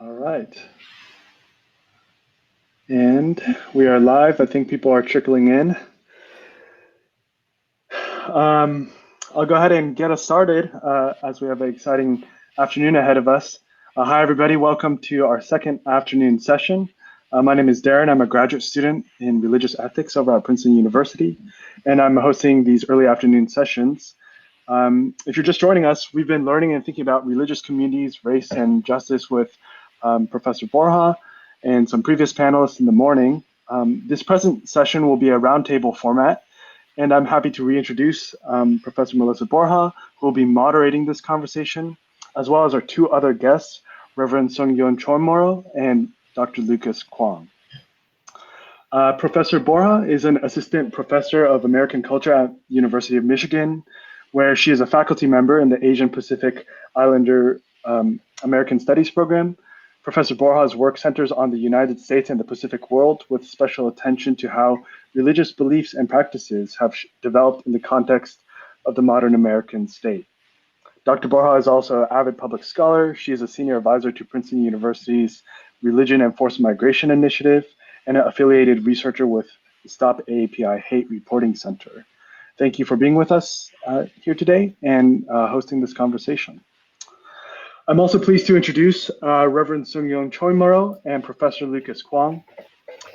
All right. And we are live. I think people are trickling in. I'll go ahead and get us started as we have an exciting afternoon ahead of us. Hi, everybody. Welcome to our second afternoon session. My name is Darren. I'm a graduate student in religious ethics over at Princeton University, and I'm hosting these early afternoon sessions. If you're just joining us, we've been learning and thinking about religious communities, race, and justice with Professor Borja and some previous panelists in the morning. This present session will be a roundtable format, and I'm happy to reintroduce Professor Melissa Borja, who will be moderating this conversation, as well as our two other guests, Reverend Yeon Choimorrow and Dr. Lucas Kwong. Professor Borja is an assistant professor of American culture at University of Michigan, where she is a faculty member in the Asian Pacific Islander American Studies program. Professor Borja's work centers on the United States and the Pacific world, with special attention to how religious beliefs and practices have developed in the context of the modern American state. Dr. Borja is also an avid public scholar. She is a senior advisor to Princeton University's Religion and Forced Migration Initiative and an affiliated researcher with the Stop AAPI Hate Reporting Center. Thank you for being with us here today and hosting this conversation. I'm also pleased to introduce Reverend Yeon Choimorrow and Professor Lucas Kwong.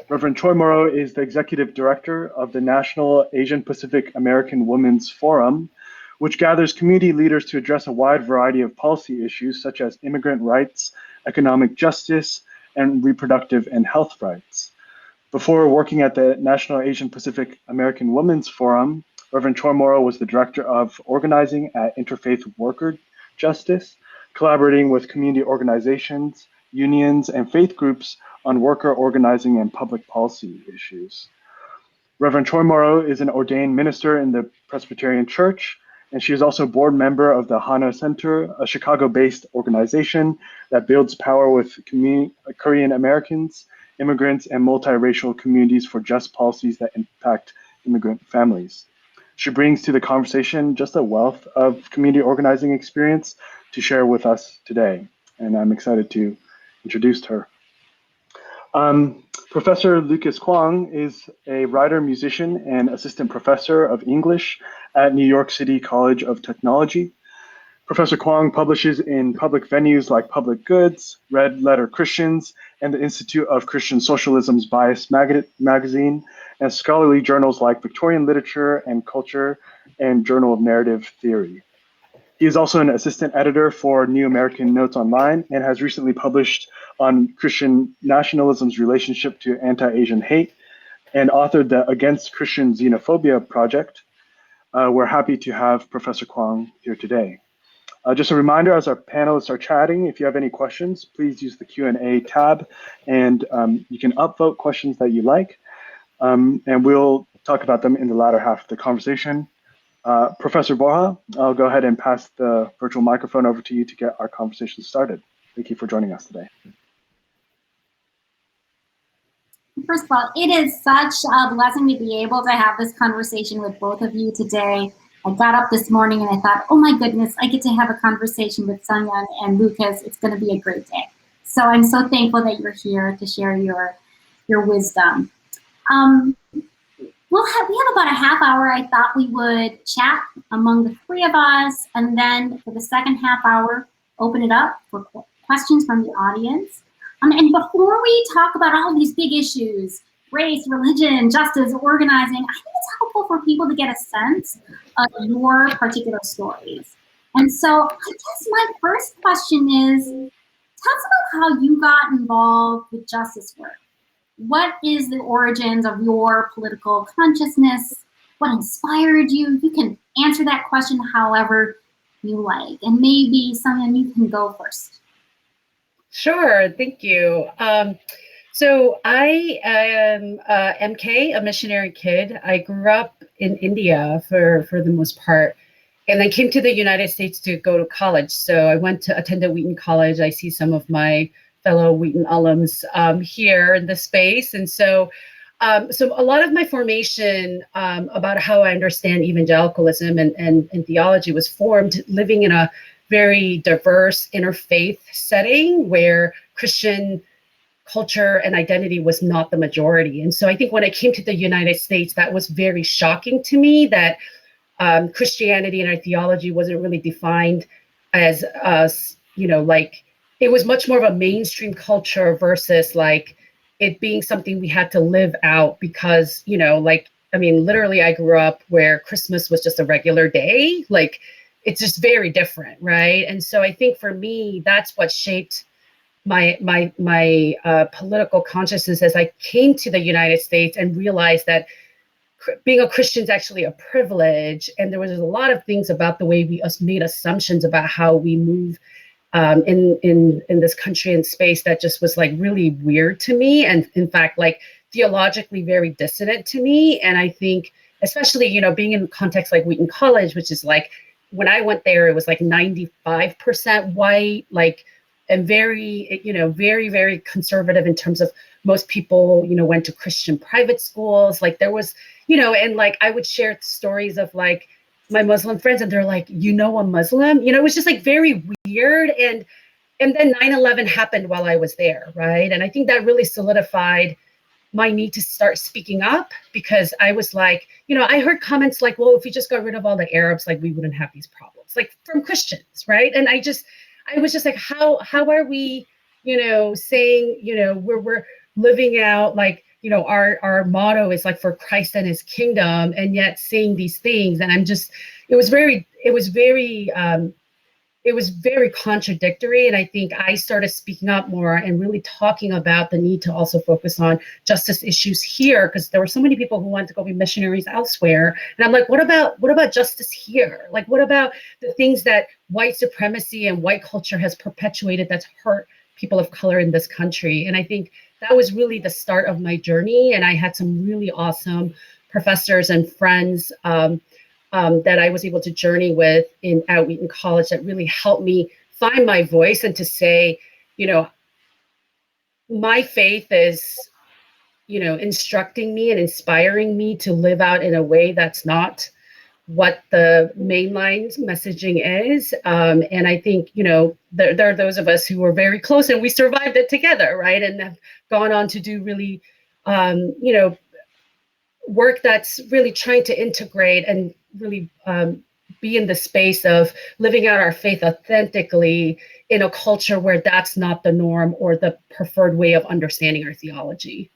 Reverend Choimorrow is the Executive Director of the National Asian Pacific American Women's Forum, which gathers community leaders to address a wide variety of policy issues such as immigrant rights, economic justice, and reproductive and health rights. Before working at the National Asian Pacific American Women's Forum, Reverend Choimorrow was the Director of Organizing at Interfaith Worker Justice, collaborating with community organizations, unions, and faith groups on worker organizing and public policy issues. Reverend Choimorrow is an ordained minister in the Presbyterian Church, and she is also board member of the Hana Center, a Chicago-based organization that builds power with Korean Americans, immigrants, and multiracial communities for just policies that impact immigrant families. She brings to the conversation just a wealth of community organizing experience to share with us today, and I'm excited to introduce her. Professor Lucas Kwong is a writer, musician, and assistant professor of English at New York City College of Technology. Professor Kwong publishes in public venues like Public Goods, Red Letter Christians, and the Institute of Christian Socialism's Bias magazine, and scholarly journals like Victorian Literature and Culture and Journal of Narrative Theory. He is also an assistant editor for New American Notes Online and has recently published on Christian nationalism's relationship to anti-Asian hate and authored the Against Christian Xenophobia project. We're happy to have Professor Kwong here today. Just a reminder, as our panelists are chatting, if you have any questions, please use the Q&A tab, and you can upvote questions that you like, and we'll talk about them in the latter half of the conversation. Professor Borja, I'll go ahead and pass the virtual microphone over to you to get our conversation started. Thank you for joining us today. First of all, it is such a blessing to be able to have this conversation with both of you today. I got up this morning and I thought, oh my goodness, I get to have a conversation with Yeon and Lucas. It's going to be a great day. So I'm so thankful that you're here to share your wisdom. We have about a half hour. I thought we would chat among the three of us, and then for the second half hour, open it up for questions from the audience. And before we talk about all of these big issues, race, religion, justice, organizing, I think it's helpful for people to get a sense of your particular stories. And so I guess my first question is, tell us about how you got involved with justice work. What is the origins of your political consciousness? What inspired you? You can answer that question however you like. And maybe Yeon, you can go first. Sure, thank you. So I am MK, a missionary kid. I grew up in India for the most part, and then came to the United States to go to college. So I attended Wheaton College. I see some of my fellow Wheaton alums here in the space. And so a lot of my formation about how I understand evangelicalism and theology was formed living in a very diverse interfaith setting where Christian culture and identity was not the majority. And so I think when I came to the United States, that was very shocking to me, that Christianity and our theology wasn't really defined as like, it was much more of a mainstream culture versus like it being something we had to live out because, literally I grew up where Christmas was just a regular day. Like, it's just very different, right? And so I think for me, that's what shaped my political consciousness as I came to the United States and realized that being a Christian is actually a privilege. And there was a lot of things about the way we made assumptions about how we move in this country and space that just was like really weird to me. And in fact, like theologically very dissonant to me. And I think, especially, being in context like Wheaton College, which is like, when I went there, it was like 95% white, like, and very, very, very conservative in terms of most people, went to Christian private schools. Like there was, and like I would share stories of like my Muslim friends and they're like, I'm Muslim, it was just like very weird. And then 9/11 happened while I was there, right? And I think that really solidified my need to start speaking up, because I was like, I heard comments like, well, if we just got rid of all the Arabs, like we wouldn't have these problems, like from Christians, right? And I was just like, how are we, saying, we're living out like, our motto is like for Christ and his kingdom, and yet saying these things. And it was very contradictory. And I think I started speaking up more and really talking about the need to also focus on justice issues here, because there were so many people who wanted to go be missionaries elsewhere. And I'm like, what about justice here? Like, what about the things that white supremacy and white culture has perpetuated that's hurt people of color in this country? And I think that was really the start of my journey. And I had some really awesome professors and friends that I was able to journey with at Wheaton College that really helped me find my voice and to say, my faith is, instructing me and inspiring me to live out in a way that's not what the mainline messaging is. And I think, there are those of us who were very close and we survived it together, right? And have gone on to do really, work that's really trying to integrate and really be in the space of living out our faith authentically in a culture where that's not the norm or the preferred way of understanding our theology.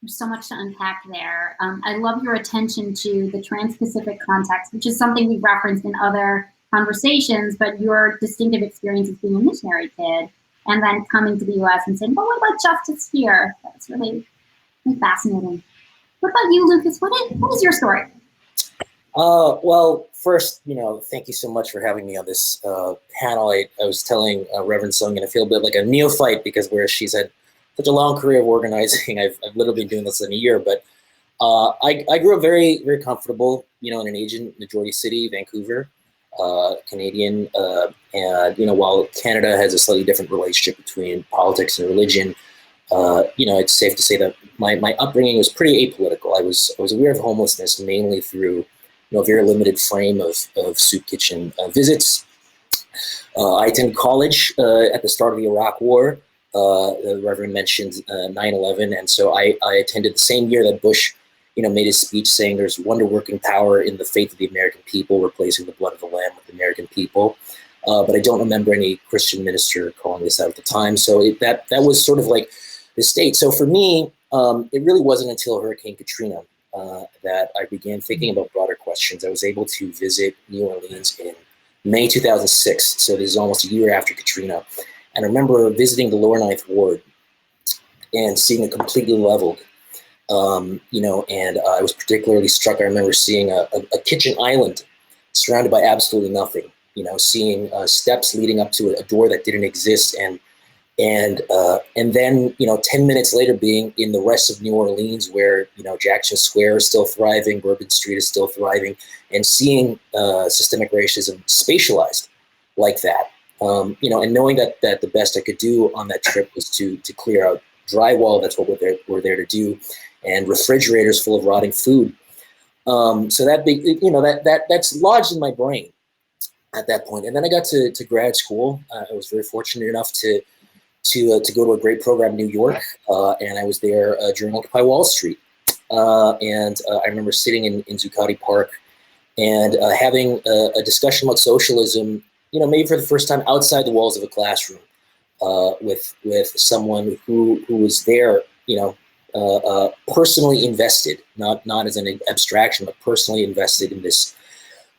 There's so much to unpack there. I love your attention to the Transpacific context, which is something we've referenced in other conversations, but your distinctive experience as being a missionary kid and then coming to the US and saying, but what about justice here? That's really fascinating. What about you, Lucas? What is your story? Well, first, thank you so much for having me on this panel. I was telling Reverend Sung, I feel a bit like a neophyte because whereas she's had such a long career of organizing, I've literally been doing this in a year. But I grew up very, very comfortable, in an Asian majority city, Vancouver, Canadian, and while Canada has a slightly different relationship between politics and religion, it's safe to say that my upbringing was pretty apolitical. I was aware of homelessness mainly through a very limited frame of soup kitchen visits. I attended college at the start of the Iraq War. The Reverend mentioned 9/11, and so I attended the same year that Bush, made his speech saying there's wonder-working power in the faith of the American people, replacing the blood of the Lamb with the American people. But I don't remember any Christian minister calling this out at the time. So that was sort of like the state. So for me, it really wasn't until Hurricane Katrina that I began thinking about broader questions. I was able to visit New Orleans in May 2006. So this is almost a year after Katrina. And I remember visiting the Lower Ninth Ward and seeing it completely leveled. And I was particularly struck. I remember seeing a kitchen island surrounded by absolutely nothing. Seeing steps leading up to a door that didn't exist, and then 10 minutes later being in the rest of New Orleans where Jackson Square is still thriving, Bourbon Street is still thriving, and seeing systemic racism spatialized like that. And knowing that the best I could do on that trip was to clear out drywall. That's what we're there to do, and refrigerators full of rotting food. So that's lodged in my brain. at that point. And then I got to grad school. I was very fortunate enough to go to a great program in New York, and I was there during Occupy Wall Street. And I remember sitting in Zuccotti Park and having a discussion about socialism, maybe for the first time outside the walls of a classroom, with someone who was there, personally invested, not as an abstraction, but personally invested in this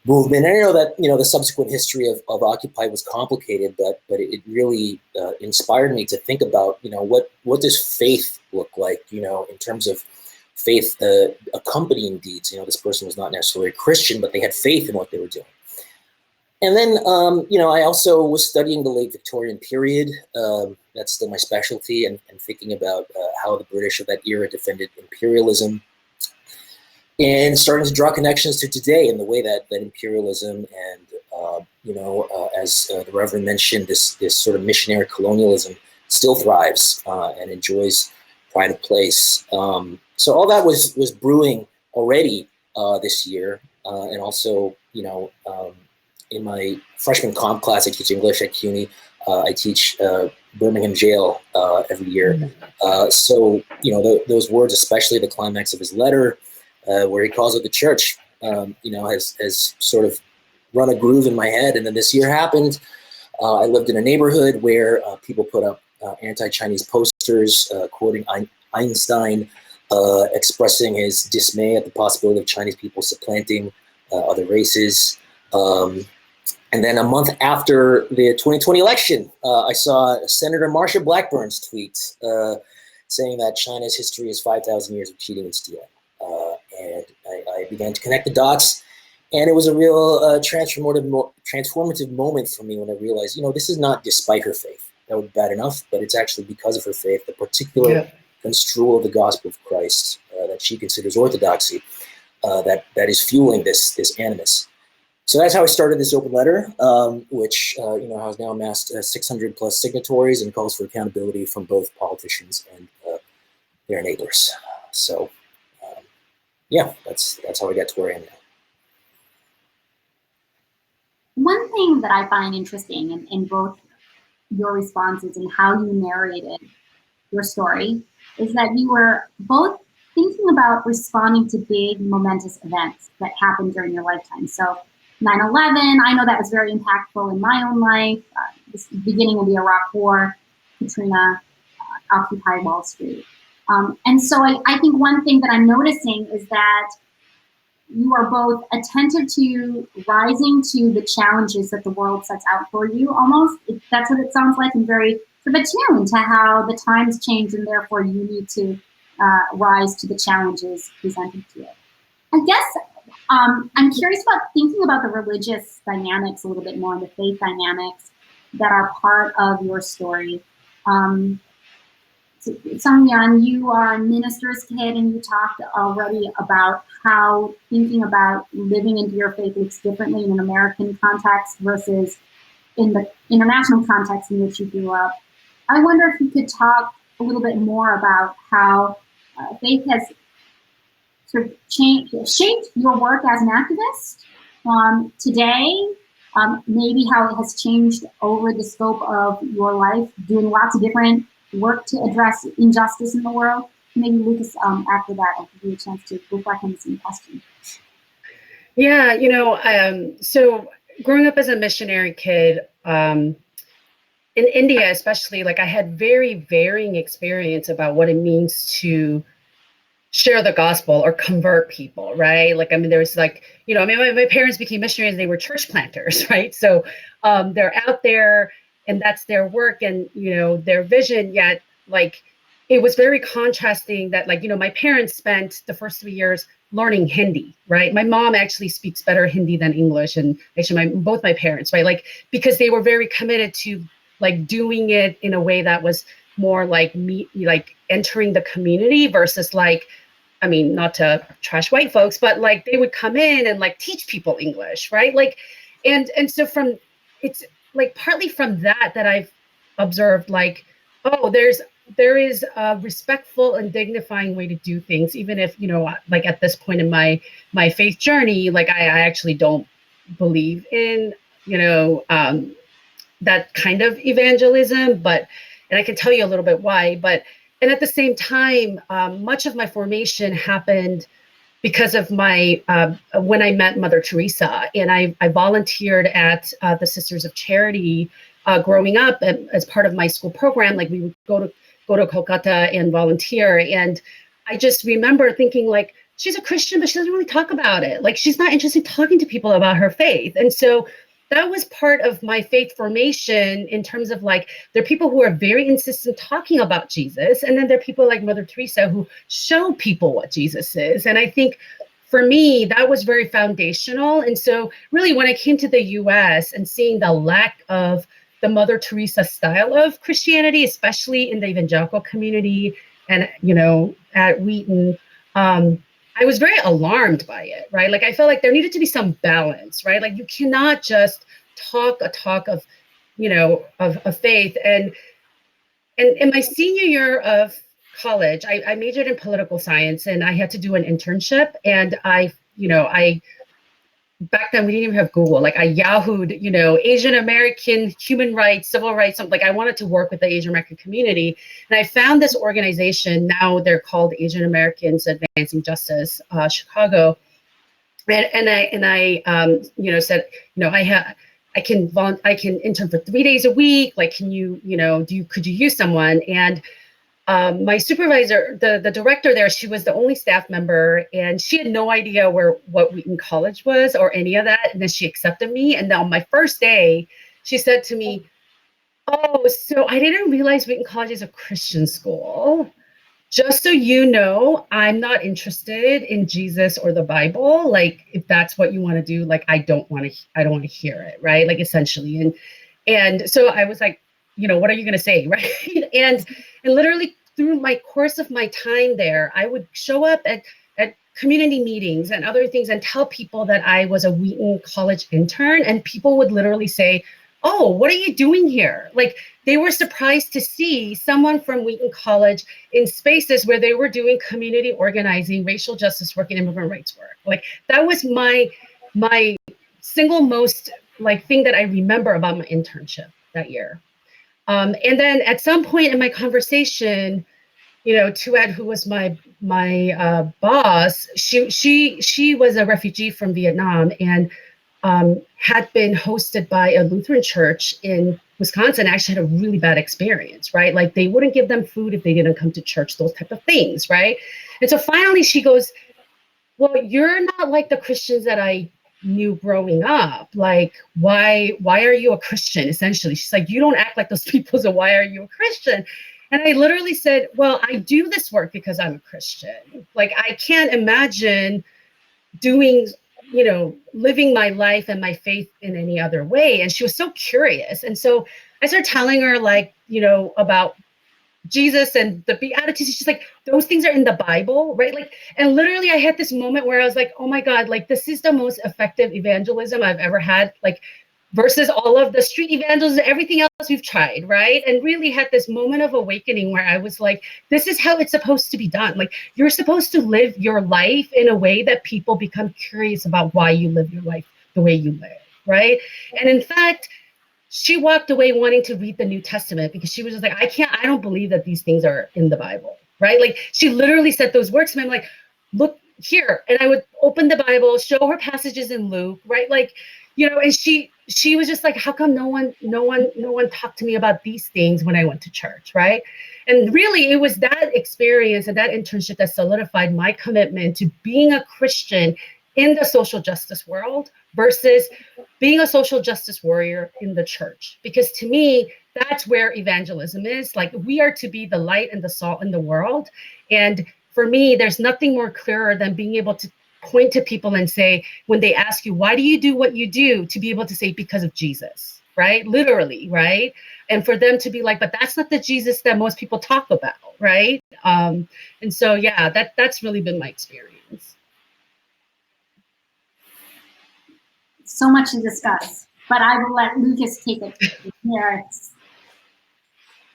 movement. And I know that the subsequent history of Occupy was complicated, but it really inspired me to think about what does faith look like, in terms of faith accompanying deeds. This person was not necessarily a Christian, but they had faith in what they were doing. And then I also was studying the late Victorian period. That's still my specialty, and thinking about how the British of that era defended imperialism, and starting to draw connections to today in the way that imperialism and, as the Reverend mentioned, this sort of missionary colonialism still thrives and enjoys pride of place. So all that was brewing already this year. And also, in my freshman comp class, I teach English at CUNY. I teach Birmingham jail every year. So, those words, especially the climax of his letter, where he calls it the church, has sort of run a groove in my head. And then this year happened. I lived in a neighborhood where people put up anti-Chinese posters quoting Einstein, expressing his dismay at the possibility of Chinese people supplanting other races. And then a month after the 2020 election, I saw Senator Marsha Blackburn's tweet saying that China's history is 5,000 years of cheating and stealing. And I began to connect the dots, and it was a real transformative moment for me when I realized, this is not despite her faith. That would be bad enough, but it's actually because of her faith, the particular construal of the gospel of Christ that she considers orthodoxy, that is fueling this animus. So that's how I started this open letter, which has now amassed 600 plus signatories and calls for accountability from both politicians and their neighbors. So. That's how I got to where I am now. One thing that I find interesting in both your responses and how you narrated your story is that you were both thinking about responding to big, momentous events that happened during your lifetime. So 9/11, I know that was very impactful in my own life. The beginning of the Iraq War, Katrina, Occupy Wall Street. And so I think one thing that I'm noticing is that you are both attentive to rising to the challenges that the world sets out for you, almost. That's what it sounds like, and very sort of attuned to how the times change, and therefore you need to rise to the challenges presented to you. I guess I'm curious about thinking about the religious dynamics a little bit more, and the faith dynamics that are part of your story. Sung-Yeon, you are a minister's kid, and you talked already about how thinking about living into your faith looks differently in an American context versus in the international context in which you grew up. I wonder if you could talk a little bit more about how faith has sort of shaped your work as an activist today, maybe how it has changed over the scope of your life, doing lots of different work to address injustice in the world. Maybe Lucas, after that, I'll give you a chance to reflect on the same question. Yeah, so growing up as a missionary kid, in India especially, I had very varying experience about what it means to share the gospel or convert people, right? There was my parents became missionaries, they were church planters, right? So they're out there, and that's their work and, their vision, yet it was very contrasting that my parents spent the first 3 years learning Hindi, right? My mom actually speaks better Hindi than English, and actually both my parents, right? Because they were very committed to doing it in a way that was more entering the community versus not to trash white folks, but they would come in and teach people English, right? And so it's partly from that I've observed there is a respectful and dignifying way to do things, even if at this point in my faith journey, I actually don't believe in that kind of evangelism, and I can tell you a little bit why, and at the same time, much of my formation happened because of my, when I met Mother Teresa, and I volunteered at the Sisters of Charity growing up as part of my school program. Like we would go to Kolkata and volunteer. And I just remember thinking like, she's a Christian, but she doesn't really talk about it. Like she's not interested in talking to people about her faith. And so that was part of my faith formation in terms of like, there are people who are very insistent talking about Jesus. And then there are people like Mother Teresa who show people what Jesus is. And I think for me, that was very foundational. And so really when I came to the US and seeing the lack of the Mother Teresa style of Christianity, especially in the evangelical community and, at Wheaton, I was very alarmed by it, right? Like I felt like there needed to be some balance, right? Like you cannot just talk a talk of, of faith. And in my senior year of college, I majored in political science and I had to do an internship. And back then we didn't even have Google. Like I Yahooed, Asian American human rights, civil rights. Like I wanted to work with the Asian American community. And I found this organization, now they're called Asian Americans Advancing Justice, Chicago. And I said, I can intern for 3 days a week. Like, can could you use someone? And my supervisor, the director there, she was the only staff member and she had no idea what Wheaton College was or any of that. And then she accepted me. And then on my first day, she said to me, "Oh, so I didn't realize Wheaton College is a Christian school. Just so you know, I'm not interested in Jesus or the Bible. Like, if that's what you want to do, like, I don't want to hear it." Right. Like essentially. And so I was like, what are you going to say? Right. And literally through my course of my time there, I would show up at community meetings and other things and tell people that I was a Wheaton College intern. And people would literally say, "Oh, what are you doing here?" Like they were surprised to see someone from Wheaton College in spaces where they were doing community organizing, racial justice work, and immigrant rights work. Like that was my single most like thing that I remember about my internship that year. And then at some point in my conversation, Tuad, who was my boss, she was a refugee from Vietnam and had been hosted by a Lutheran church in Wisconsin. Actually had a really bad experience, right? Like they wouldn't give them food if they didn't come to church, those type of things, right? And so finally she goes, "Well, you're not like the Christians that I knew growing up. Like, why are you a Christian?" Essentially, she's like, "You don't act like those people, so why are you a Christian?" And I literally said, "Well, I do this work because I'm a Christian. Like, I can't imagine doing, living my life and my faith in any other way." And she was so curious. And so I started telling her like, about Jesus and the Beatitudes. She's like, "Those things are in the Bible, right?" Like, and literally I had this moment where I was like, "Oh my God, like this is the most effective evangelism I've ever had, like versus all of the street evangelism, everything else we've tried, right?" And really had this moment of awakening where I was like, this is how it's supposed to be done. Like you're supposed to live your life in a way that people become curious about why you live your life the way you live, right? And in fact, she walked away wanting to read the New Testament because she was just like, I don't believe that these things are in the Bible, right? Like she literally said those words to me. I'm like, "Look here." And I would open the Bible, show her passages in Luke, right? Like, and she was just like, "How come no one talked to me about these things when I went to church?" Right. And really it was that experience and that internship that solidified my commitment to being a Christian in the social justice world versus being a social justice warrior in the church. Because to me, that's where evangelism is. Like we are to be the light and the salt in the world. And for me, there's nothing more clearer than being able to point to people and say, when they ask you, "Why do you do what you do?" to be able to say, "Because of Jesus," right? Literally, right? And for them to be like, "But that's not the Jesus that most people talk about," right? And so, yeah, that's really been my experience. So much to discuss, but I will let Lucas take it here.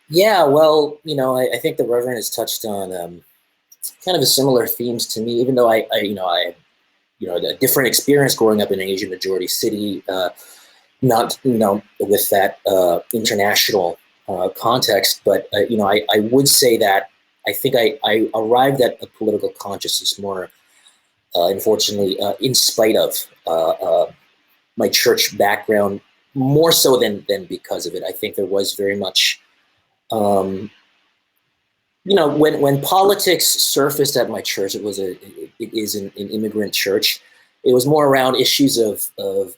Yeah, well, I think the Reverend has touched on kind of a similar themes to me, even though I had a different experience growing up in an Asian majority city. not, with that international context, but, I would say that I think I arrived at a political consciousness more, unfortunately, in spite of my church background, more so than because of it. I think there was very much, when politics surfaced at my church, it is an immigrant church. It was more around issues of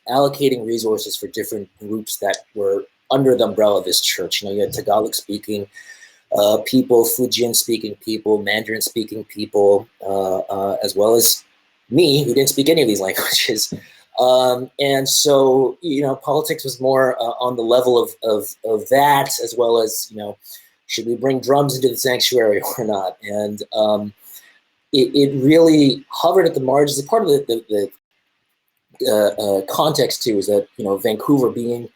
allocating resources for different groups that were under the umbrella of this church. You had Tagalog speaking people, Fujian speaking people, Mandarin speaking people, as well as me, who didn't speak any of these languages. And so, politics was more on the level of that, as well as, should we bring drums into the sanctuary or not? And it really hovered at the margins. Part of the context too is that, Vancouver being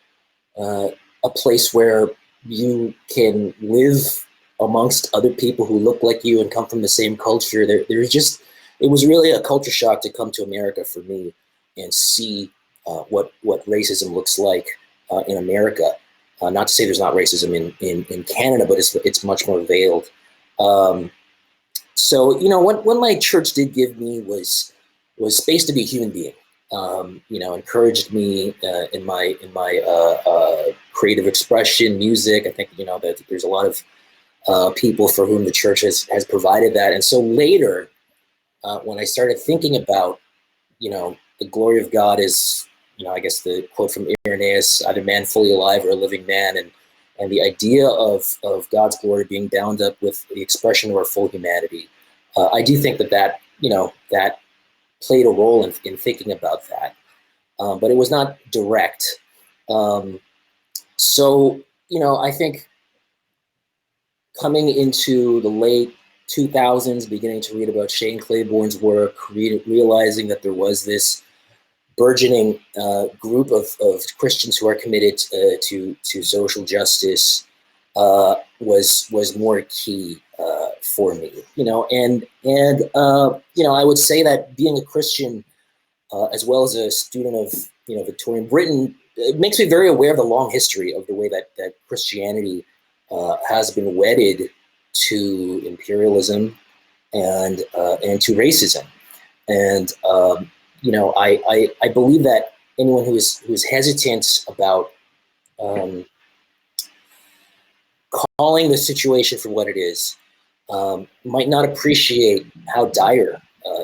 a place where you can live amongst other people who look like you and come from the same culture. It was really a culture shock to come to America for me and see what racism looks like in America. Not to say there's not racism in Canada, but it's much more veiled. So, what my church did give me was space to be a human being. Encouraged me in my creative expression, music. I think, that there's a lot of people for whom the church has provided that. And so later, when I started thinking about, the glory of God is, I guess the quote from Irenaeus, either man fully alive or a living man, and the idea of God's glory being bound up with the expression of our full humanity. I do think that played a role in thinking about that, but it was not direct. So, I think coming into the late 2000s, beginning to read about Shane Claiborne's work, realizing that there was this burgeoning group of Christians who are committed to social justice was more key for me, and I would say that being a Christian, as well as a student of Victorian Britain, it makes me very aware of the long history of the way that Christianity has been wedded to imperialism and to racism, and I believe that anyone who is hesitant about calling the situation for what it is might not appreciate how dire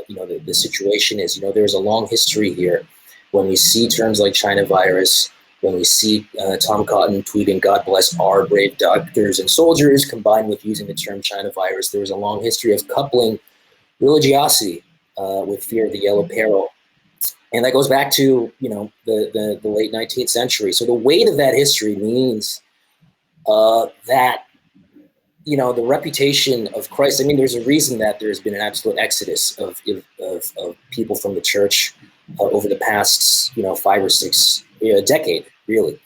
the situation is. There's a long history here. When we see terms like China virus, when we see Tom Cotton tweeting, "God bless our brave doctors and soldiers," combined with using the term China virus, there was a long history of coupling religiosity with fear of the yellow peril. And that goes back to, the late 19th century. So the weight of that history means that, the reputation of Christ, there's a reason that there's been an absolute exodus of people from the church over the past, 5 or 6 decade, really.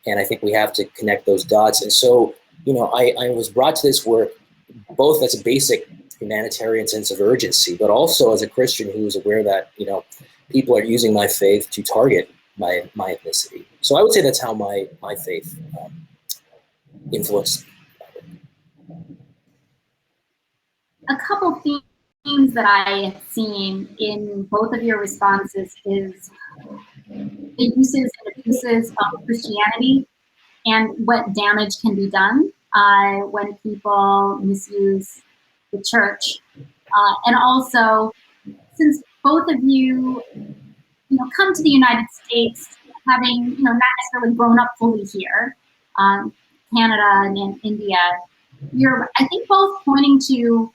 And I think we have to connect those dots. And so, I was brought to this work both as a basic humanitarian sense of urgency, but also as a Christian who is aware that, people are using my faith to target my ethnicity. So I would say that's how my faith influenced. A couple themes that I have seen in both of your responses is the uses and abuses of Christianity and what damage can be done when people misuse the church. And also, since both of you, come to the United States having, not necessarily grown up fully here, Canada and India, you're, I think, both pointing to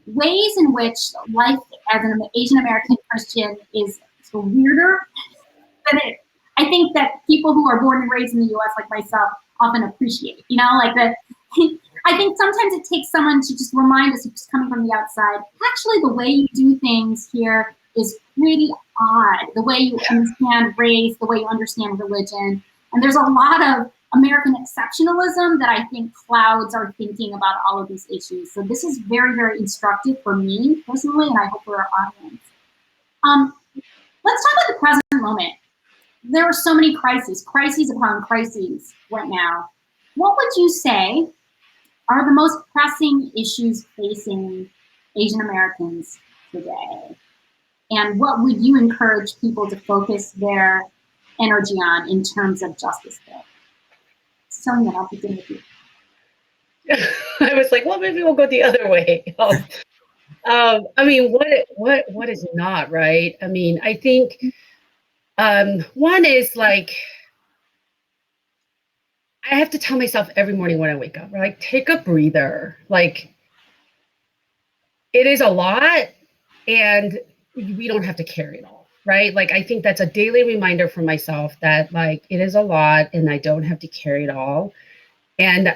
ways in which life as an Asian American Christian is so weirder than it. I think that people who are born and raised in the U.S. like myself often appreciate, I think sometimes it takes someone to just remind us who's coming from the outside, actually the way you do things here is pretty odd. The way you understand race, the way you understand religion. And there's a lot of American exceptionalism that I think clouds our thinking about all of these issues. So this is very, very instructive for me personally, and I hope for our audience. Let's talk about the present moment. there are so many crises upon crises right now. What would you say are the most pressing issues facing Asian Americans today? And what would you encourage people to focus their energy on in terms of justice there? Sonia, I'll begin with you. I was like, well, maybe we'll go the other way. I mean, what is not, right? I mean, I think one is like, I have to tell myself every morning when I wake up, right? Take a breather. Like, it is a lot, and we don't have to carry it all, right? Like, I think that's a daily reminder for myself that, like, it is a lot, and I don't have to carry it all. And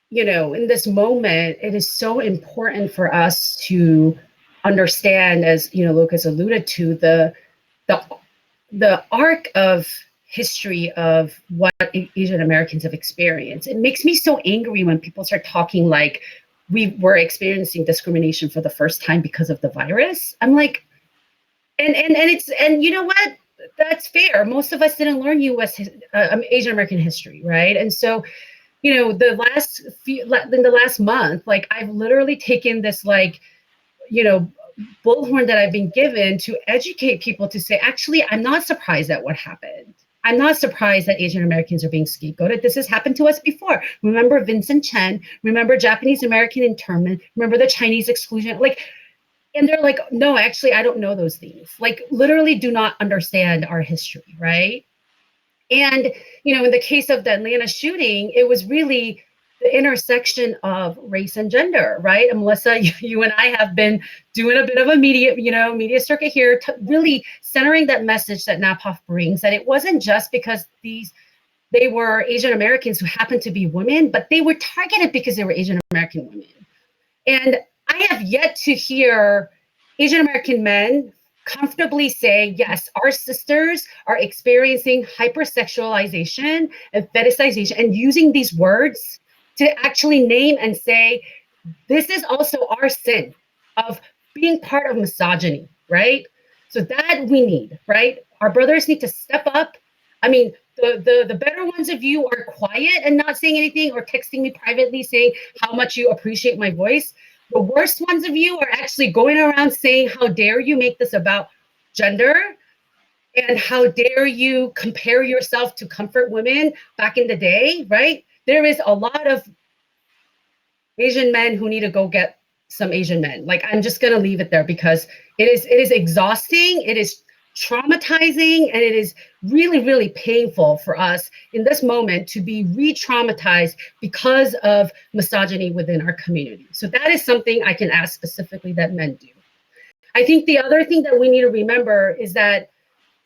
you know, in this moment, it is so important for us to understand, as you know, Lucas alluded to, the arc of history of what Asian Americans have experienced. It makes me so angry when people start talking like we were experiencing discrimination for the first time because of the virus. I'm like, and you know what? That's fair. Most of us didn't learn Asian American history, right? And so, you know, in the last month, like I've literally taken this, like, you know, bullhorn that I've been given to educate people to say, actually, I'm not surprised at what happened. I'm not surprised that Asian Americans are being scapegoated. This has happened to us before. Remember Vincent Chen, remember Japanese American internment, remember the Chinese exclusion, like, and they're like, no, actually, I don't know those things. Like, literally do not understand our history, right? And, you know, in the case of the Atlanta shooting, it was really the intersection of race and gender, right? And Melissa, you and I have been doing a bit of a media circuit here, really centering that message that NAPOF brings, that it wasn't just because they were Asian Americans who happened to be women, but they were targeted because they were Asian American women. And I have yet to hear Asian American men comfortably say, yes, our sisters are experiencing hypersexualization and fetishization, and using these words to actually name and say, this is also our sin of being part of misogyny, right? So that we need, right? Our brothers need to step up. I mean, the better ones of you are quiet and not saying anything, or texting me privately saying how much you appreciate my voice. The worst ones of you are actually going around saying, how dare you make this about gender? And how dare you compare yourself to comfort women back in the day, right? There is a lot of Asian men who need to go get some Asian men. Like, I'm just gonna leave it there, because it is exhausting, it is traumatizing, and it is really, really painful for us in this moment to be re-traumatized because of misogyny within our community. So that is something I can ask specifically that men do. I think the other thing that we need to remember is that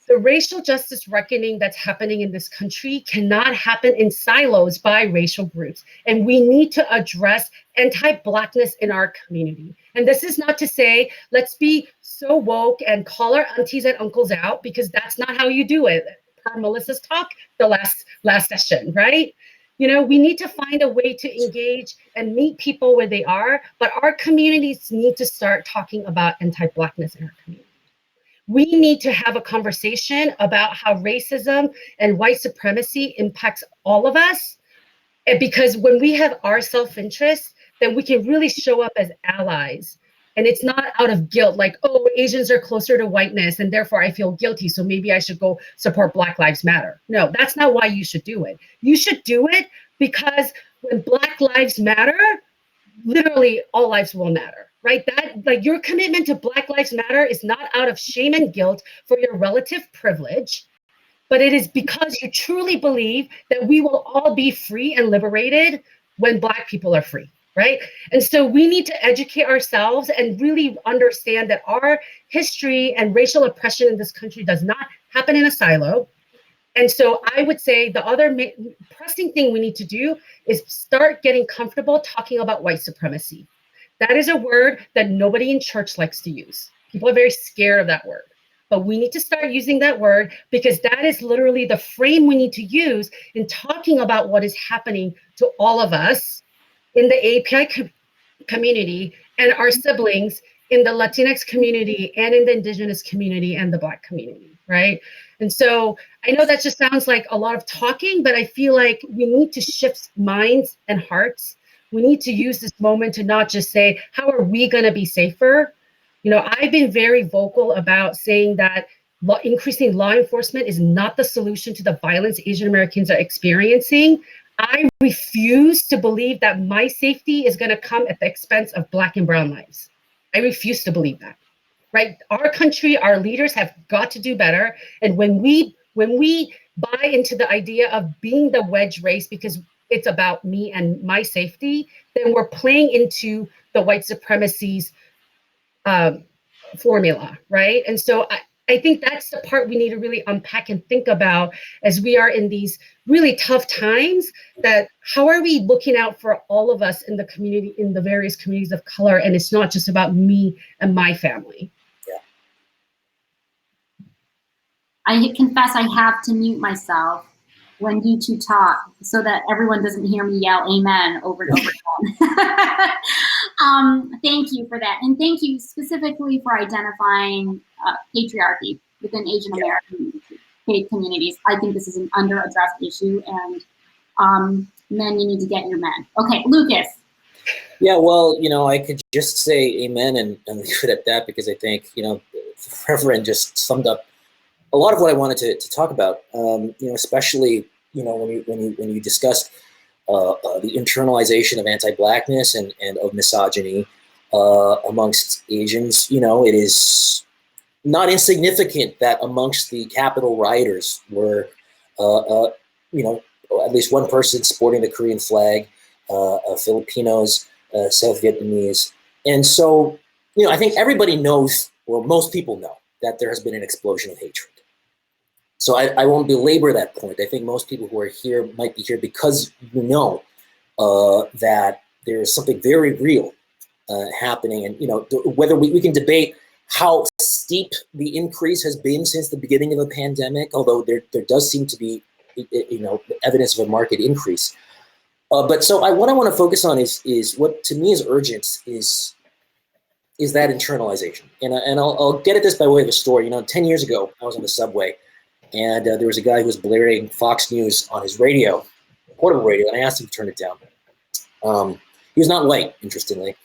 the racial justice reckoning that's happening in this country cannot happen in silos by racial groups. And we need to address anti-Blackness in our community. And this is not to say, let's be so woke and call our aunties and uncles out, because that's not how you do it. Per Melissa's talk, the last session, right? You know, we need to find a way to engage and meet people where they are, but our communities need to start talking about anti-Blackness in our community. We need to have a conversation about how racism and white supremacy impacts all of us. And because when we have our self-interest, then we can really show up as allies. And it's not out of guilt, like, oh, Asians are closer to whiteness and therefore I feel guilty, so maybe I should go support Black Lives Matter. No, that's not why you should do it. You should do it because when Black Lives Matter, literally all lives will matter, right? That, like, your commitment to Black Lives Matter is not out of shame and guilt for your relative privilege, but it is because you truly believe that we will all be free and liberated when Black people are free, right? And so we need to educate ourselves and really understand that our history and racial oppression in this country does not happen in a silo. And so I would say the other pressing thing we need to do is start getting comfortable talking about white supremacy. That is a word that nobody in church likes to use. People are very scared of that word. But we need to start using that word, because that is literally the frame we need to use in talking about what is happening to all of us in the API community and our siblings in the Latinx community and in the Indigenous community and the Black community, right? And so I know that just sounds like a lot of talking, but I feel like we need to shift minds and hearts. We need to use this moment to not just say, how are we going to be safer? I've been very vocal about saying that increasing law enforcement is not the solution to the violence Asian Americans are experiencing. I refuse to believe that my safety is going to come at the expense of Black and brown lives. I refuse to believe that. Right? Our country, our leaders have got to do better. And when we buy into the idea of being the wedge race because it's about me and my safety, then we're playing into the white supremacy's formula, right? And so I think that's the part we need to really unpack and think about as we are in these really tough times, that how are we looking out for all of us in the community, in the various communities of color, and it's not just about me and my family. I confess I have to mute myself when you two talk so that everyone doesn't hear me yell amen over and over again. Thank you for that. And thank you specifically for identifying patriarchy within Asian American faith communities. I think this is an under-addressed issue, and men, you need to get your men. Okay, Lucas. Yeah, well, I could just say amen and leave it at that, because I think, the Reverend just summed up a lot of what I wanted to talk about, especially, when you discuss the internalization of anti-Blackness and of misogyny amongst Asians. It is not insignificant that amongst the Capitol rioters were, at least one person sporting the Korean flag, Filipinos, South Vietnamese. And so, I think everybody knows, or most people know, that there has been an explosion of hatred. So I won't belabor that point. I think most people who are here might be here because that there is something very real happening. And, whether we can debate how steep the increase has been since the beginning of the pandemic, although there does seem to be, evidence of a market increase. But so what I want to focus on is what to me is urgent is that internalization. And I'll get at this by way of a story. 10 years ago, I was on the subway, and there was a guy who was blaring Fox News on his radio, portable radio, and I asked him to turn it down. He was not white, interestingly.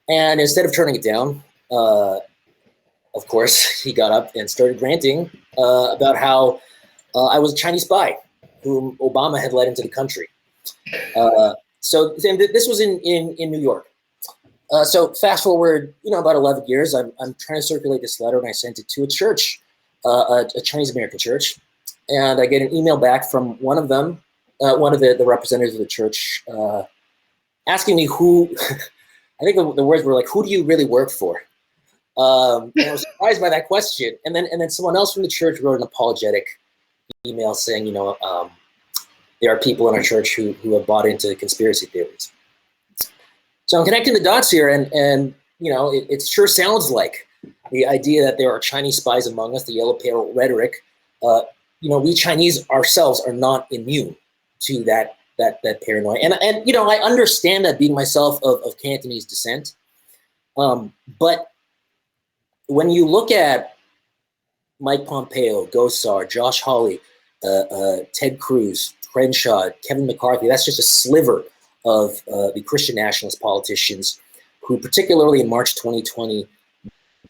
And instead of turning it down, of course, he got up and started ranting about how I was a Chinese spy whom Obama had led into the country. So this was in New York. So fast forward, about 11 years, I'm trying to circulate this letter, and I sent it to a church, a Chinese American church, and I get an email back from one of them, one of the representatives of the church, asking me who, I think the words were like, "Who do you really work for?" And I was surprised by that question. And then someone else from the church wrote an apologetic email saying, there are people in our church who have bought into conspiracy theories. So I'm connecting the dots here, and it sure sounds like the idea that there are Chinese spies among us, the yellow peril rhetoric. We Chinese ourselves are not immune to that paranoia. And I understand that, being myself of Cantonese descent. But when you look at Mike Pompeo, Gosar, Josh Hawley, Ted Cruz, Crenshaw, Kevin McCarthy, that's just a sliver of the Christian nationalist politicians who, particularly in March 2020,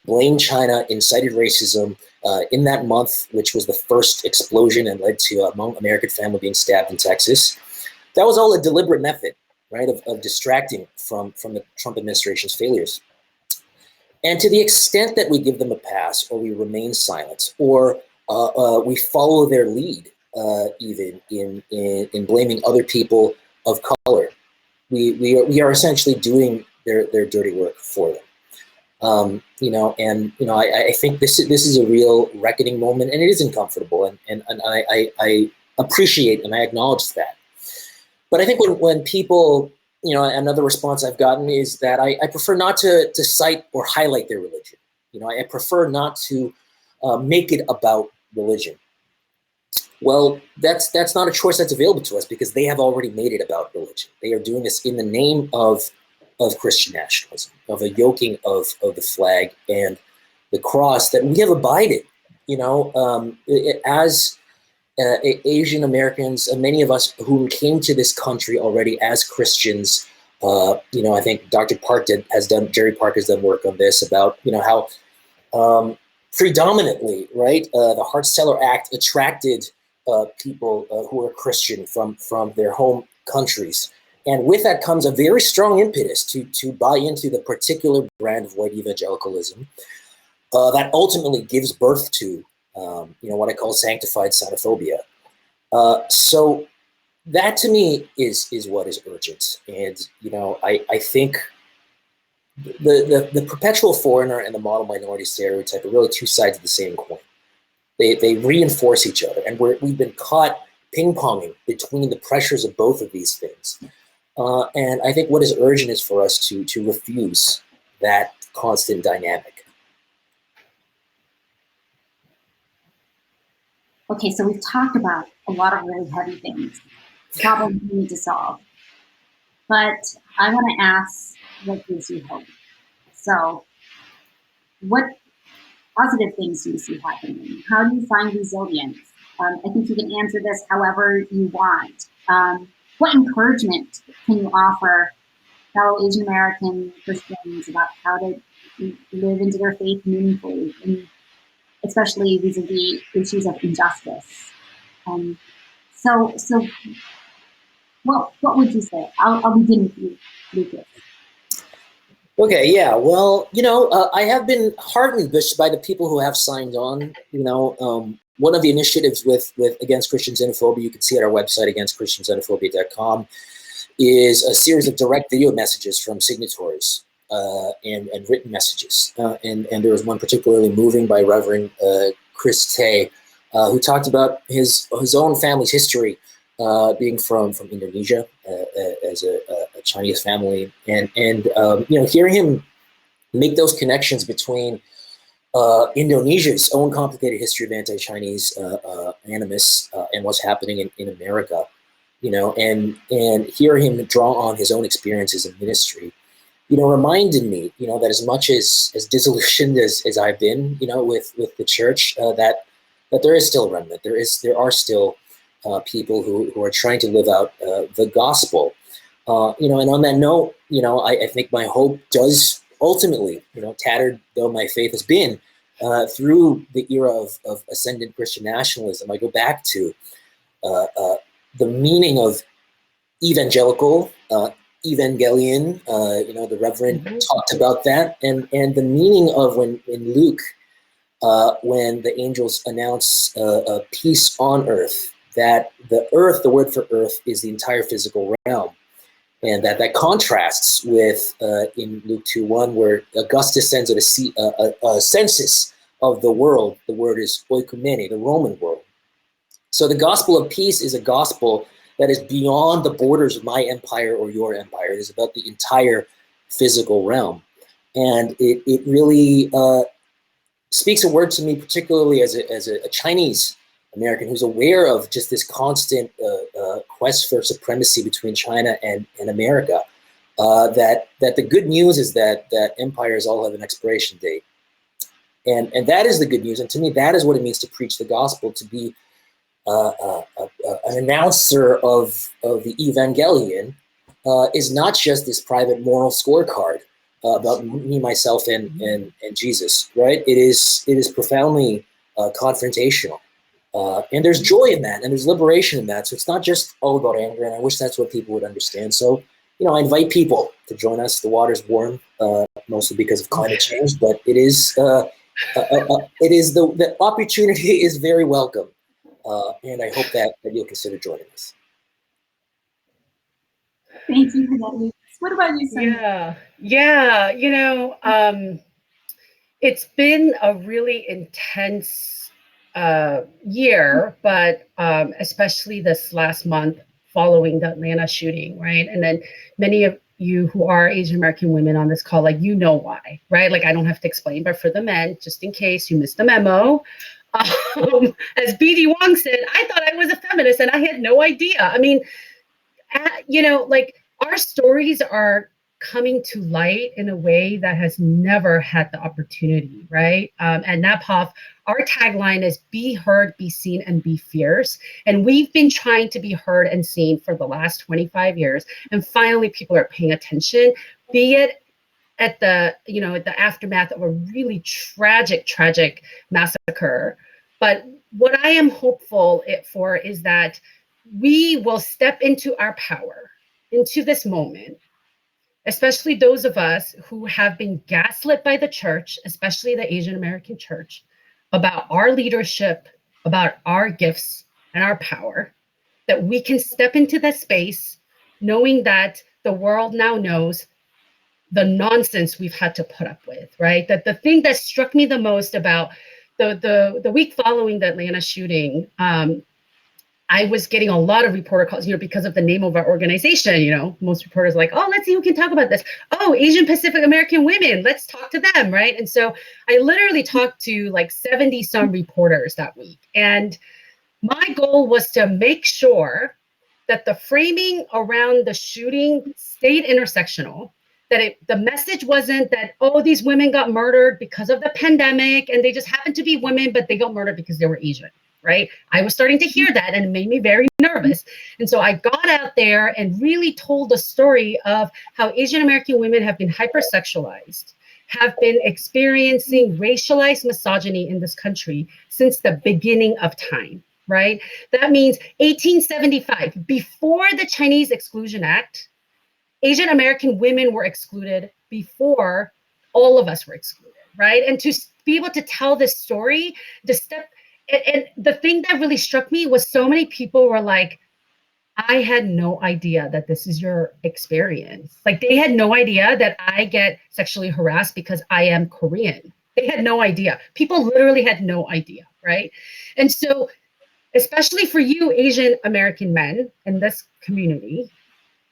blamed China, incited racism in that month, which was the first explosion and led to a Hmong American family being stabbed in Texas. That was all a deliberate method, right, of distracting from the Trump administration's failures. And to the extent that we give them a pass, or we remain silent, or we follow their lead, even in blaming other people of color, we are essentially doing their dirty work for them. I think this is a real reckoning moment, and it is uncomfortable, and I appreciate and I acknowledge that. But I think when people, another response I've gotten is that I prefer not to cite or highlight their religion. I prefer not to make it about religion. Well, that's not a choice that's available to us, because they have already made it about religion. They are doing this in the name of Christian nationalism, of a yoking of the flag and the cross that we have abided as Asian Americans, many of us who came to this country already as Christians, I think Jerry Park has done work on this about, how predominantly, right, the Hart-Celler Act attracted people who are Christian from their home countries. And with that comes a very strong impetus to buy into the particular brand of white evangelicalism that ultimately gives birth to, what I call sanctified xenophobia. So that to me is what is urgent. And, I think the perpetual foreigner and the model minority stereotype are really two sides of the same coin. They reinforce each other. And we've been caught ping-ponging between the pressures of both of these things. And I think what is urgent is for us to refuse that constant dynamic. Okay, so we've talked about a lot of really heavy things, problems we need to solve. But I want to ask, what gives you hope? So what positive things do you see happening? How do you find resilience? I think you can answer this however you want. What encouragement can you offer fellow Asian American Christians about how to live into their faith meaningfully, especially vis-a-vis issues of injustice? So what would you say? I'll begin with you, Lucas. Okay, yeah. Well, I have been heartened by the people who have signed on. One of the initiatives with Against Christian Xenophobia, you can see at our website, againstchristianxenophobia.com, is a series of direct video messages from signatories and written messages. And there was one particularly moving by Reverend Chris Tay, who talked about his own family's history, being from Indonesia as a Chinese family, and hearing him make those connections between Indonesia's own complicated history of anti-Chinese animus and what's happening in America, and hear him draw on his own experiences in ministry, reminded me, that as much as disillusioned as I've been, with the church, that there is still a remnant. There are still people who are trying to live out the gospel. And on that note, I think my hope does ultimately, tattered though my faith has been, through the era of ascendant Christian nationalism, I go back to the meaning of evangelical, evangelion. The Reverend talked about that, and the meaning of when Luke, when the angels announce peace on earth, that the earth, the word for earth, is the entire physical realm. And that contrasts with in Luke 2:1, where Augustus sends out a census of the world. The word is oikumene, the Roman world. So the gospel of peace is a gospel that is beyond the borders of my empire or your empire. It is about the entire physical realm. And it really speaks a word to me, particularly as a Chinese American who's aware of just this constant quest for supremacy between China and America. That the good news is that empires all have an expiration date, and that is the good news. And to me, that is what it means to preach the gospel, to be an announcer of the evangelion, is not just this private moral scorecard about me, myself, and Jesus. Right? It is profoundly confrontational. And there's joy in that, and there's liberation in that. So it's not just all about anger, and I wish that's what people would understand. So, I invite people to join us. The water's warm, mostly because of climate change, but it is the opportunity is very welcome, and I hope that you'll consider joining us. Thank you for that, Lucas. What about you, Sonia? Yeah. It's been a really intense year, but especially this last month following the Atlanta shooting, right? And then many of you who are Asian American women on this call, why, right? I don't have to explain, but for the men, just in case you missed the memo, as B.D. Wong said, I thought I was a feminist and I had no idea. I mean, our stories are coming to light in a way that has never had the opportunity, right? At NAPOF, our tagline is be heard, be seen, and be fierce. And we've been trying to be heard and seen for the last 25 years. And finally, people are paying attention, be it at the, at the aftermath of a really tragic massacre. But what I am hopeful for is that we will step into our power, into this moment, especially those of us who have been gaslit by the church, especially the Asian American church, about our leadership, about our gifts and our power, that we can step into that space knowing that the world now knows the nonsense we've had to put up with, right? That the thing that struck me the most about the week following the Atlanta shooting, I was getting a lot of reporter calls, because of the name of our organization. Most reporters are like, oh, let's see who can talk about this. Oh, Asian Pacific American women, let's talk to them, right? And so I literally talked to like 70 some reporters that week. And my goal was to make sure that the framing around the shooting stayed intersectional, that the message wasn't that, oh, these women got murdered because of the pandemic and they just happened to be women, but they got murdered because they were Asian, right? I was starting to hear that and it made me very nervous. And so I got out there and really told the story of how Asian American women have been hypersexualized, have been experiencing racialized misogyny in this country since the beginning of time, right? That means 1875, before the Chinese Exclusion Act, Asian American women were excluded before all of us were excluded, right? And to be able to tell this story, and the thing that really struck me was so many people were like, I had no idea that this is your experience. Like they had no idea that I get sexually harassed because I am Korean. They had no idea. People literally had no idea, right? And so, especially for you Asian American men in this community,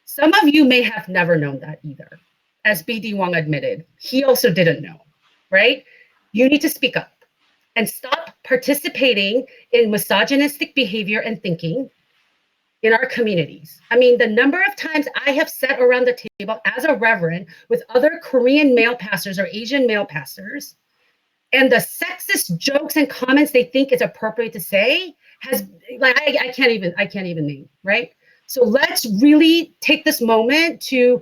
some of you may have never known that either. As B.D. Wong admitted, he also didn't know, right? You need to speak up and stop participating in misogynistic behavior and thinking in our communities. I mean, the number of times I have sat around the table as a reverend with other Korean male pastors or Asian male pastors, and the sexist jokes and comments they think is appropriate to say has, like, I can't even name, right? So let's really take this moment to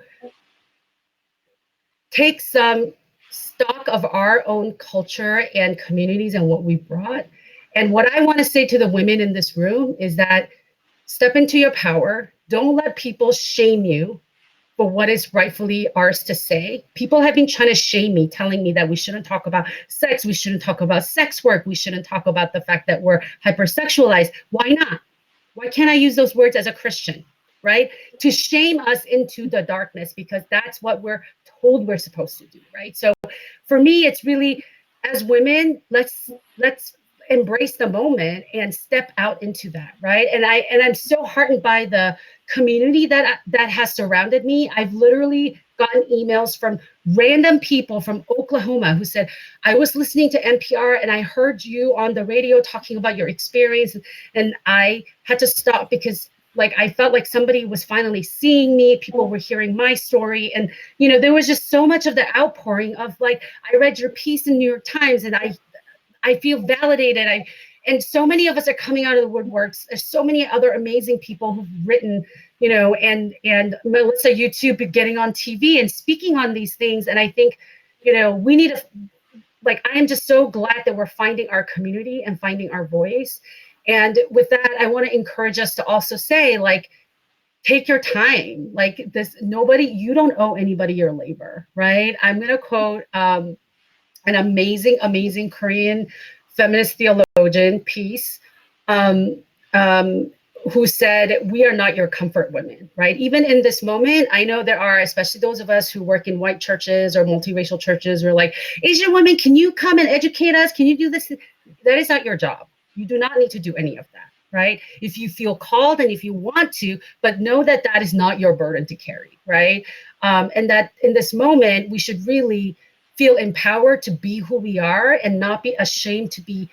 take some stock of our own culture and communities and what we brought. And what I want to say to the women in this room is that step into your power. Don't let people shame you for what is rightfully ours to say. People have been trying to shame me, telling me that we shouldn't talk about sex, we shouldn't talk about sex work, we shouldn't talk about the fact that we're hypersexualized. Why not? Why can't I use those words as a Christian, right? To shame us into the darkness, because that's what we're told we're supposed to do, right? So for me, it's really, as women, let's embrace the moment and step out into that, right? And I'm so heartened by the community that has surrounded me. I've literally gotten emails from random people from Oklahoma who said, I was listening to NPR and I heard you on the radio talking about your experience, and I had to stop because I felt like somebody was finally seeing me. People were hearing my story. And, there was just so much of the outpouring of I read your piece in New York Times and I feel validated. And so many of us are coming out of the woodworks. There's so many other amazing people who've written, and Melissa, you too, getting on TV and speaking on these things. And I think, we need to, I am just so glad that we're finding our community and finding our voice. And with that, I want to encourage us to also say, take your time. You don't owe anybody your labor, right? I'm going to quote an amazing Korean feminist theologian piece, who said, we are not your comfort women, right? Even in this moment, I know there are, especially those of us who work in white churches or multiracial churches, we're like, Asian women, can you come and educate us? Can you do this? That is not your job. You do not need to do any of that, right? If you feel called and if you want to, but know that that is not your burden to carry, right? And that in this moment, we should really feel empowered to be who we are and not be ashamed to be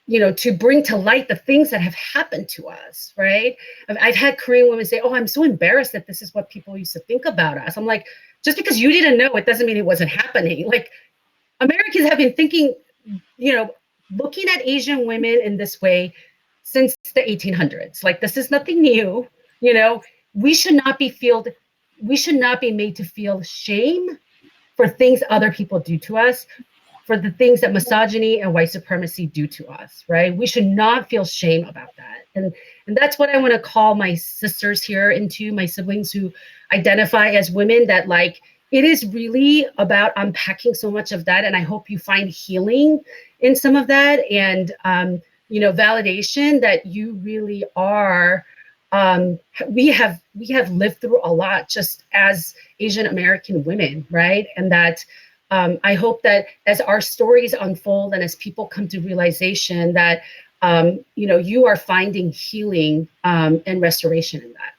to bring to light the things that have happened to us, right? I've had Korean women say, oh, I'm so embarrassed that this is what people used to think about us. I'm like, just because you didn't know, it doesn't mean it wasn't happening. Like, Americans have been thinking, looking at Asian women in this way since the 1800s. Like, this is nothing new. We should not be made to feel shame for things other people do to us, for the things that misogyny and white supremacy do to us, right? We should not feel shame about that. And that's what I want to call my sisters here into, my siblings who identify as women, that like, it is really about unpacking so much of that. And I hope you find healing in some of that, and, validation that you really are, we have lived through a lot just as Asian American women, right? And that I hope that as our stories unfold and as people come to realization that, you are finding healing and restoration in that.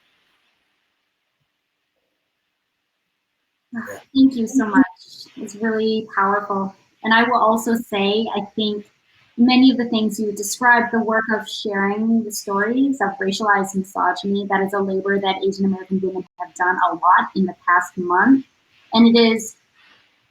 Thank you so much. It's really powerful. And I will also say, I think many of the things you described, the work of sharing the stories of racialized misogyny, that is a labor that Asian American women have done a lot in the past month. And it is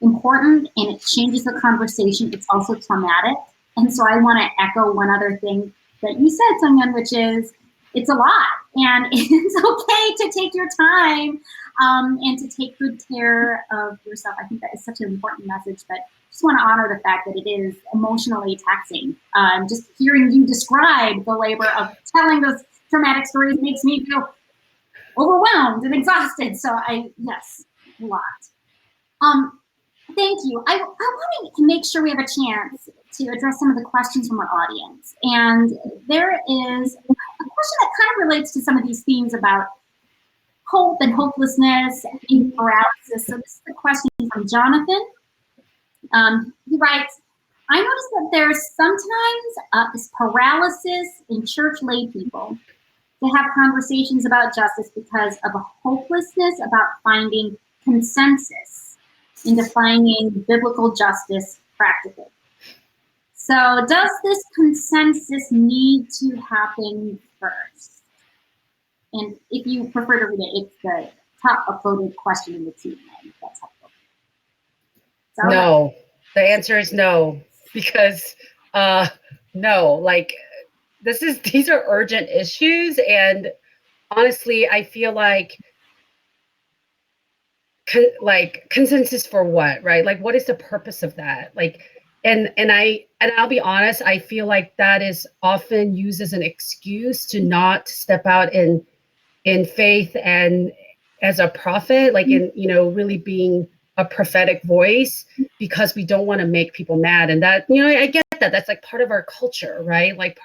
important and it changes the conversation. It's also traumatic. And so I want to echo one other thing that you said, Sung-Yeon, which is it's a lot. And it's okay to take your time and to take good care of yourself. I think that is such an important message, but just want to honor the fact that it is emotionally taxing. Just hearing you describe the labor of telling those traumatic stories makes me feel overwhelmed and exhausted. So yes, a lot. Thank you. I want to make sure we have a chance to address some of the questions from our audience. And there is a question that kind of relates to some of these themes about hope and hopelessness and paralysis. So this is a question from Jonathan. He writes, I noticed that there's sometimes this paralysis in church lay people to have conversations about justice because of a hopelessness about finding consensus in defining biblical justice practically. So does this consensus need to happen first? And if you prefer to read it, it's the top uploaded question in the team. That's helpful. So, no, the answer is no, because no, like these are urgent issues. And honestly, I feel like consensus for what, right? Like, what is the purpose of that? Like, and I'll be honest, I feel like that is often used as an excuse to not step out in faith and as a prophet, like in, really being a prophetic voice, because we don't want to make people mad. And that, I get that. That's like part of our culture, right? Like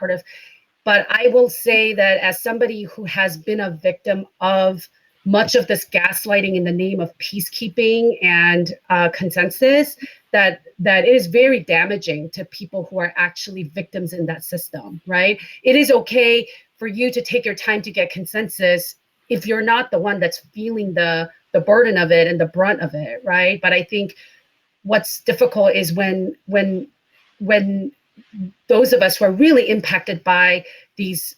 but I will say that as somebody who has been a victim of much of this gaslighting in the name of peacekeeping and consensus, that is very damaging to people who are actually victims in that system, right? It is okay for you to take your time to get consensus if you're not the one that's feeling the burden of it and the brunt of it, right? But I think what's difficult is when those of us who are really impacted by these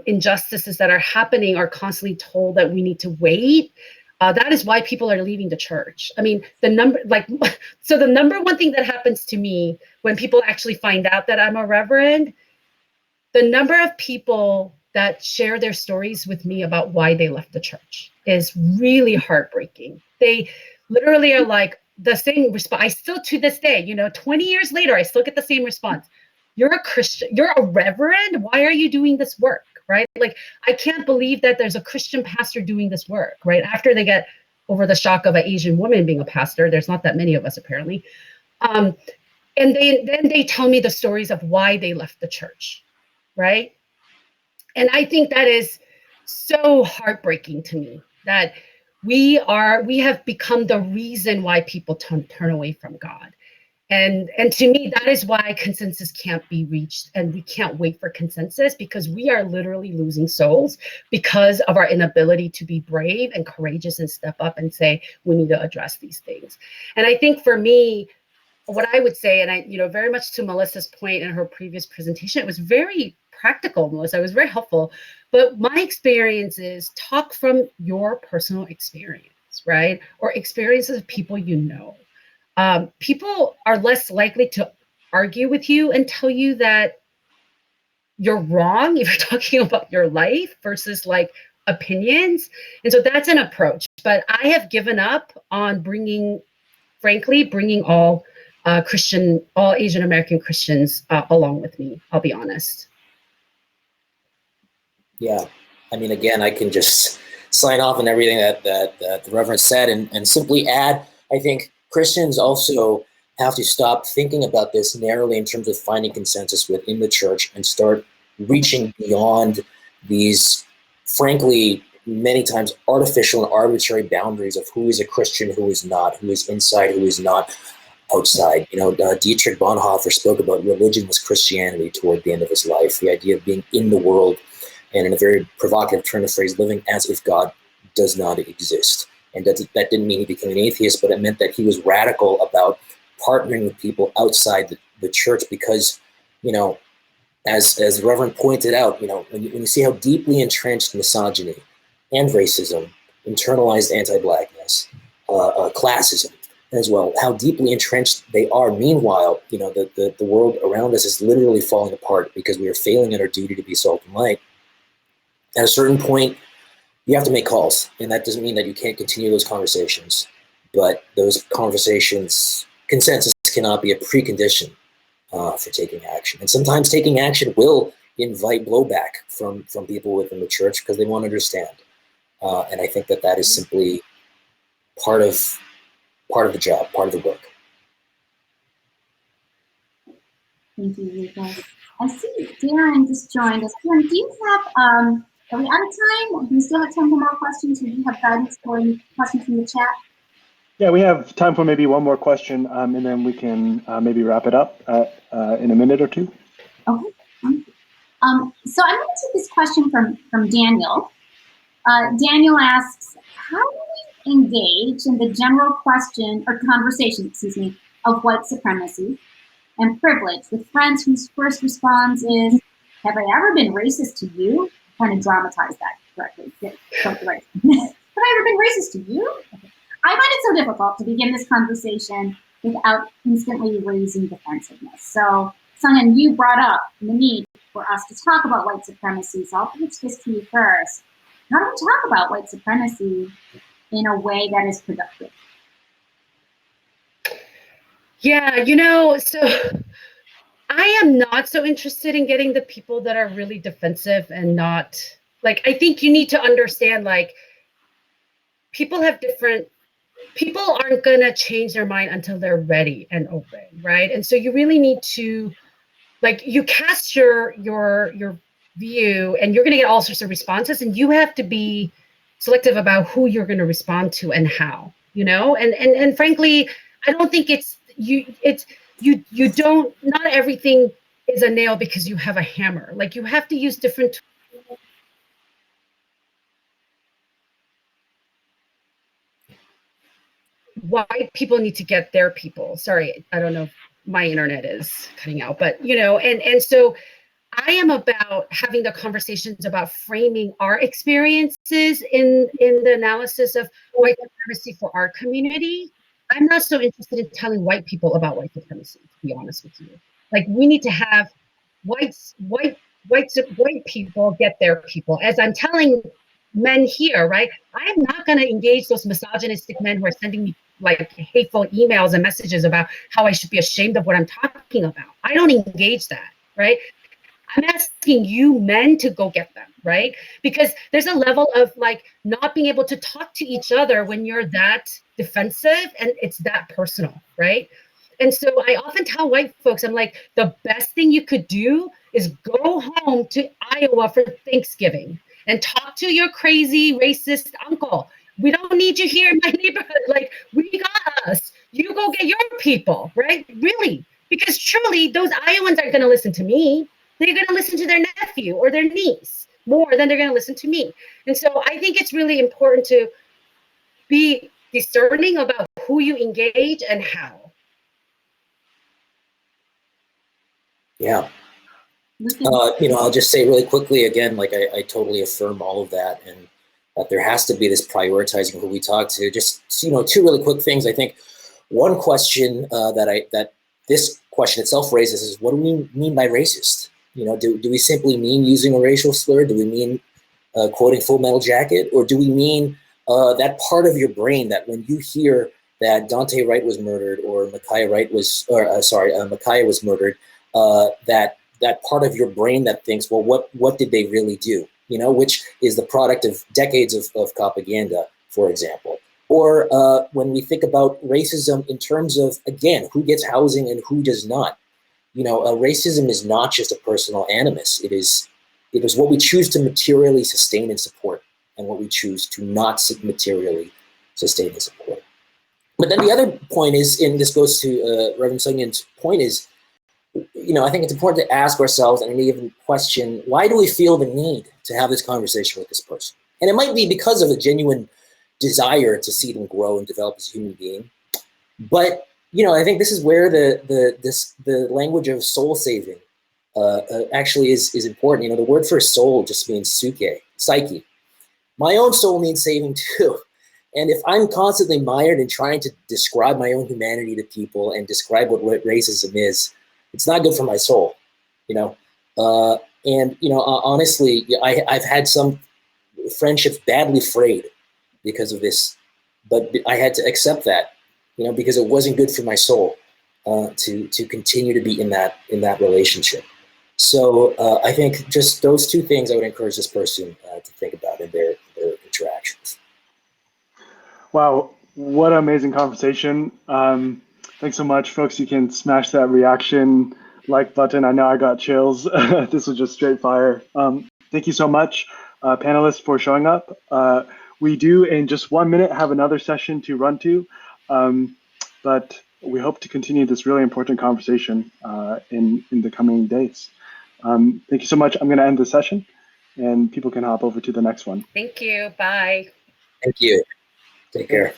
injustices that are happening are constantly told that we need to wait. That is why people are leaving the church. I mean, the number one thing that happens to me when people actually find out that I'm a reverend, the number of people that share their stories with me about why they left the church is really heartbreaking. They literally are like the same response. I still, to this day, 20 years later, I still get the same response. You're a Christian, you're a reverend. Why are you doing this work, right? Like, I can't believe that there's a Christian pastor doing this work, right? After they get over the shock of an Asian woman being a pastor, there's not that many of us apparently. And then they tell me the stories of why they left the church, right? And I think that is so heartbreaking to me, that we have become the reason why people turn away from God. And to me, that is why consensus can't be reached, and we can't wait for consensus, because we are literally losing souls because of our inability to be brave and courageous and step up and say, we need to address these things. And I think for me, what I would say, and I, very much to Melissa's point in her previous presentation, it was very practical, Melissa. It was very helpful. But my experience is talk from your personal experience, right? Or experiences of people you know. People are less likely to argue with you and tell you that you're wrong if you're talking about your life versus like opinions. And so that's an approach. But I have given up on bringing all all Asian American Christians along with me. I'll be honest. Yeah, I mean, again, I can just sign off on everything that the Reverend said, and simply add, I think Christians also have to stop thinking about this narrowly in terms of finding consensus within the church and start reaching beyond these, frankly, many times artificial and arbitrary boundaries of who is a Christian, who is not, who is inside, who is not outside. Dietrich Bonhoeffer spoke about religion was Christianity toward the end of his life, the idea of being in the world, and in a very provocative turn of phrase, living as if God does not exist. And that didn't mean he became an atheist, but it meant that he was radical about partnering with people outside the church because, as the Reverend pointed out, when you see how deeply entrenched misogyny and racism, internalized anti-Blackness, classism as well, how deeply entrenched they are. Meanwhile, the world around us is literally falling apart because we are failing in our duty to be salt and light. At a certain point, you have to make calls, and that doesn't mean that you can't continue those conversations, but those conversations, consensus cannot be a precondition for taking action. And sometimes taking action will invite blowback from people within the church because they won't understand. And I think that is simply part of the job, part of the work. Thank you, Rita. I see Darren just joined us. Darren, do you have, are we out of time? Do we still have time for more questions? Or do you have guidance for any questions from the chat? Yeah, we have time for maybe one more question, and then we can maybe wrap it up in a minute or two. Okay. So I'm going to take this question from Daniel. Daniel asks, how do we engage in the general question or conversation, of white supremacy and privilege with friends whose first response is, have I ever been racist to you? I'm trying to dramatize that correctly. Have I ever been racist to you? Okay. I find it so difficult to begin this conversation without instantly raising defensiveness. So, Sung-Hyun, you brought up the need for us to talk about white supremacy, so I'll pitch this to you first. How do we talk about white supremacy in a way that is productive? Yeah, so I am not so interested in getting the people that are really defensive and not, I think you need to understand, people aren't going to change their mind until they're ready and open, right? And so you really need to, you cast your view and you're going to get all sorts of responses, and you have to be selective about who you're going to respond to and how, and frankly, I don't think you don't, not everything is a nail because you have a hammer. You have to use different tools. White people need to get their people. Sorry, I don't know if my internet is cutting out, but and so I am about having the conversations about framing our experiences in the analysis of white supremacy for our community. I'm not so interested in telling white people about white supremacy, to be honest with you. We need to have white people get their people. As I'm telling men here, right? I'm not going to engage those misogynistic men who are sending me hateful emails and messages about how I should be ashamed of what I'm talking about. I don't engage that, right? I'm asking you men to go get them, right? Because there's a level of not being able to talk to each other when you're that defensive and it's that personal, right? And so I often tell white folks, I'm the best thing you could do is go home to Iowa for Thanksgiving and talk to your crazy racist uncle. We don't need you here in my neighborhood. We got us. You go get your people, right? Really? Because truly, those Iowans aren't going to listen to me. They're going to listen to their nephew or their niece more than they're going to listen to me. And so I think it's really important to be discerning about who you engage and how. Yeah. We can- I'll just say really quickly again, like I totally affirm all of that, and that there has to be this prioritizing who we talk to. Just two really quick things. I think one question that this question itself raises is, what do we mean by racist? Do we simply mean using a racial slur? Do we mean quoting Full Metal Jacket, or do we mean that part of your brain that when you hear that Dante Wright was murdered or Micaiah was murdered, that part of your brain that thinks, well, what did they really do? Which is the product of decades of propaganda, for example. Or when we think about racism in terms of, again, who gets housing and who does not. Racism is not just a personal animus. It is what we choose to materially sustain and support, and what we choose to not materially sustain and support. But then the other point is, and this goes to Reverend Sungyeon's point, is, I think it's important to ask ourselves and even question, why do we feel the need to have this conversation with this person? And it might be because of a genuine desire to see them grow and develop as a human being. But, I think this is where the language of soul saving actually is important. The word for soul just means psyche. My own soul needs saving too. And if I'm constantly mired in trying to describe my own humanity to people and describe what racism is, it's not good for my soul, honestly, I've had some friendships badly frayed because of this, but I had to accept that, because it wasn't good for my soul to continue to be in that relationship. So I think just those two things I would encourage this person to think about in their interactions. Wow, what an amazing conversation. Thanks so much, folks. You can smash that reaction like button. I know I got chills. This was just straight fire. Thank you so much, panelists, for showing up. We do, in just 1 minute, have another session to run to, but we hope to continue this really important conversation in the coming days. Thank you so much. I'm going to end the session, and people can hop over to the next one. Thank you. Bye. Thank you. Take care.